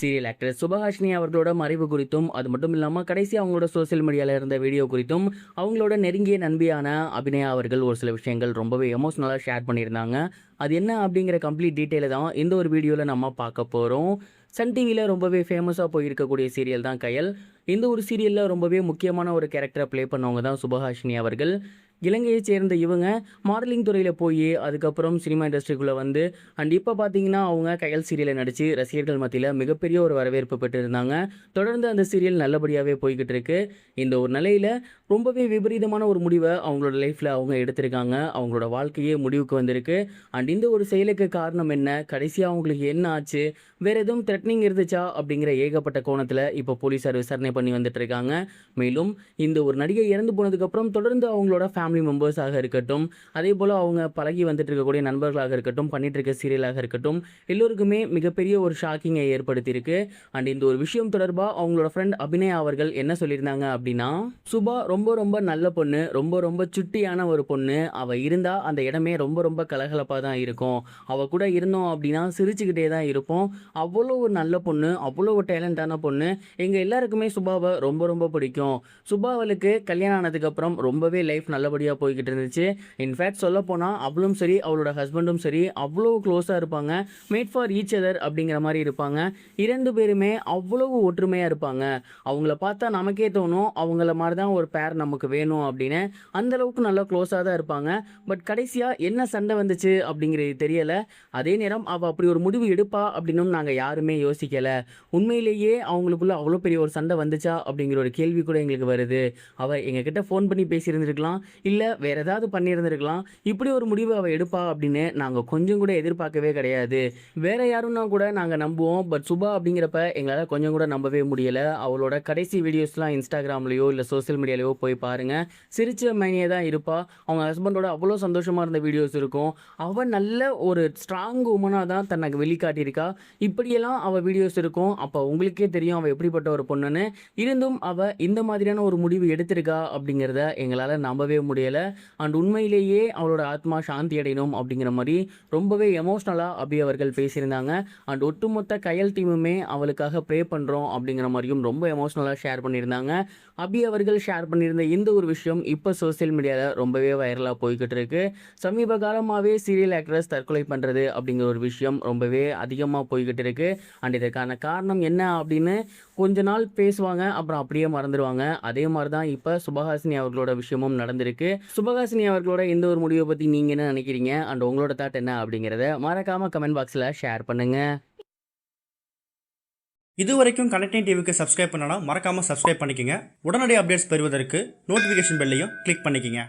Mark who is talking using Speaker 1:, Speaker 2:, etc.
Speaker 1: Serial actress சுபஹாஷினி அவர்களோட மறைவு குறித்தும், அது மட்டும் இல்லாமல் கடைசி அவங்களோட சோசியல் மீடியாவில் இருந்த வீடியோ குறித்தும், அவங்களோட நெருங்கிய நண்பியான அபிநயா அவர்கள் ஒரு சில விஷயங்கள் ரொம்பவே எமோஷ்னலாக ஷேர் பண்ணியிருந்தாங்க. அது என்ன அப்படிங்கிற கம்ப்ளீட் டீட்டெயிலை தான் இந்த ஒரு வீடியோவில் நம்ம பார்க்க போகிறோம். சன் டிவியில் ரொம்பவே ஃபேமஸாக போயிருக்கக்கூடிய சீரியல் தான் கயல். இந்த ஒரு சீரியலில் ரொம்பவே முக்கியமான ஒரு கேரக்டரை ப்ளே பண்ணவங்க தான் சுபஹாஷினி அவர்கள். இலங்கையைச் சேர்ந்த இவங்க மாடலிங் துறையில் போய் அதுக்கப்புறம் சினிமா இண்டஸ்ட்ரிக்குள்ளே வந்து இப்போ பார்த்தீங்கன்னா அவங்க கயல் சீரியலை நடித்து ரசிகர்கள் மத்தியில் மிகப்பெரிய ஒரு வரவேற்பு பெற்றிருந்தாங்க. தொடர்ந்து அந்த சீரியல் நல்லபடியாகவே போய்கிட்டு இருக்கு. இந்த ஒரு நிலையில் ரொம்பவே விபரீதமான ஒரு முடிவை அவங்களோட லைஃப்பில் அவங்க எடுத்திருக்காங்க. அவங்களோட வாழ்க்கையே முடிவுக்கு வந்திருக்கு. இந்த ஒரு செயலுக்கு காரணம் என்ன, கடைசியாக அவங்களுக்கு என்ன ஆச்சு, வேறு எதுவும் த்ரெட்னிங் இருந்துச்சா அப்படிங்கிற ஏகப்பட்ட கோணத்தில் இப்போ போலீஸார் விசாரணை பண்ணி வந்துட்டு இருக்காங்க. மேலும் இந்த ஒரு நடிகை இறந்து போனதுக்கப்புறம் தொடர்ந்து அவங்களோட ஃபேமிலி மெம்பர்ஸாக இருக்கட்டும், அதே போல் அவங்க பழகி வந்துட்டு இருக்கக்கூடிய நண்பர்களாக இருக்கட்டும், பண்ணிட்டு இருக்க சீரியலாக இருக்கட்டும், எல்லோருக்குமே மிகப்பெரிய ஒரு ஷாக்கிங்கை ஏற்படுத்தியிருக்கு. இந்த ஒரு விஷயம் தொடர்பாக அவங்களோட ஃப்ரெண்ட் அபிநயா அவர்கள் என்ன சொல்லியிருந்தாங்க அப்படின்னா, சுபா ரொம்ப ரொம்ப நல்ல பொண்ணு, ரொம்ப ரொம்ப சுட்டியான ஒரு பொண்ணு. அவள் இருந்தால் அந்த இடமே ரொம்ப ரொம்ப கலகலப்பாக தான் இருக்கும். அவள் கூட இருந்தோம் அப்படின்னா சிரிச்சுக்கிட்டே தான் இருப்போம். அவ்வளோ ஒரு நல்ல பொண்ணு, அவ்வளோ ஒரு டேலண்டான பொண்ணு. எங்கள் எல்லாருக்குமே சுபாவை ரொம்ப ரொம்ப பிடிக்கும். சுபாவலுக்கு கல்யாணம் ஆனதுக்கப்புறம் ரொம்பவே லைஃப் நல்லபடியாக போய்கிட்டு இருந்துச்சு. இன்ஃபேக்ட் சொல்லப்போனால் அவளும் சரி அவளோட ஹஸ்பண்டும் சரி அவ்வளோ க்ளோஸாக இருப்பாங்க. மேட் ஃபார் ஈச் அதர் அப்படிங்கிற மாதிரி இருப்பாங்க. இரண்டு பேருமே அவ்வளவு ஒற்றுமையாக இருப்பாங்க. அவங்கள பார்த்தா நமக்கே தோணும் அவங்கள மாதிரி தான் ஒரு பேர் நமக்கு வேணும் அப்படின்னு. அந்தளவுக்கு நல்லா க்ளோஸாக தான் இருப்பாங்க. பட் கடைசியாக என்ன சண்டை வந்துச்சு அப்படிங்கிறது தெரியலை. அதே நேரம் அவள் அப்படி ஒரு முடிவு எடுப்பா அப்படின்னு நாங்கள் யாருமே யோசிக்கலை. உண்மையிலேயே அவங்களுக்குள்ள அவ்வளோ பெரிய ஒரு சண்டை வந்துச்சா அப்படிங்கிற ஒரு கேள்வி கூட எங்களுக்கு வருது. அவள் எங்ககிட்ட ஃபோன் பண்ணி பேசியிருந்திருக்கலாம், இல்லை வேறு ஏதாவது பண்ணியிருந்திருக்கலாம். இப்படி ஒரு முடிவு அவள் எடுப்பா அப்படின்னு நாங்கள் கொஞ்சம் கூட எதிர்பார்க்கவே கிடையாது. வேறு யாருன்னா கூட நாங்கள் நம்புவோம். பட் சுபா அப்படிங்கிறப்ப எங்களால் கொஞ்சம் கூட நம்பவே முடியலை. அவளோட கடைசி வீடியோஸ்லாம் இன்ஸ்டாகிராம்லேயோ இல்லை சோசியல் மீடியாலேயோ போய் பாருங்கள். சிரிச்ச மைனியே தான் இருப்பா. அவங்க ஹஸ்பண்டோட அவ்வளோ சந்தோஷமாக இருந்த வீடியோஸ் இருக்கும். அவள் நல்ல ஒரு ஸ்ட்ராங் உமனாக தான் தன்னை வெளிக்காட்டியிருக்கா. இப்படியெல்லாம் அவள் வீடியோஸ் இருக்கும். அப்போ உங்களுக்கே தெரியும் அவள் எப்படிப்பட்ட ஒரு பொண்ணுன்னு. இருந்தும் அவள் இந்த மாதிரியான ஒரு முடிவு எடுத்திருக்கா அப்படிங்கிறத எங்களால் நம்பவே முடியலை. உண்மையிலேயே அவளோட ஆத்மா சாந்தி அடையணும் அப்படிங்கிற மாதிரி ரொம்பவே எமோஷ்னலாக அபி அவர்கள் பேசியிருந்தாங்க. ஒட்டுமொத்த கயல் டீமுமே அவளுக்காக ப்ரே பண்ணுறோம் அப்படிங்கிற மாதிரியும் ரொம்ப எமோஷ்னலாக ஷேர் பண்ணியிருந்தாங்க. அபி அவர்கள் ஷேர் பண்ணியிருந்த இந்த ஒரு விஷயம் இப்போ சோசியல் மீடியாவில் ரொம்பவே வைரலாக போய்கிட்டு இருக்கு. சமீப காலமாகவே சீரியல் ஆக்ட்ரஸ் தற்கொலை பண்ணுறது அப்படிங்கிற ஒரு விஷயம் ரொம்பவே அதிகமாக போய்கிட்டு இருக்கு. இதற்கான காரணம் என்ன அப்படின்னு கொஞ்ச நாள் பேசுவாங்க, அப்புறம் அப்படியே மறந்துடுவாங்க. அதே மாதிரி தான் இப்போ சுபஹாசினி அவர்களோட விஷயமும் நடந்திருக்கு. சுபஹாசினி அவர்களோட இந்த ஒரு முடிவை பற்றி நீங்கள் என்ன நினைக்கிறீங்க, உங்களோட தாட் என்ன அப்படிங்கிறத மறக்காமல் கமெண்ட் பாக்ஸில் ஷேர் பண்ணுங்கள்.
Speaker 2: இதுவரைக்கும் கனெக்டிங் டிவிக்கு சப்ஸ்கிரைப் பண்ணனா மறக்காமல் சப்ஸ்கிரைப் பண்ணிக்கங்க. உடனடி அப்டேட்ஸ் பெறுவதற்கு நோட்டிஃபிகேஷன் பெல்லையும் கிளிக் பண்ணிக்கங்க.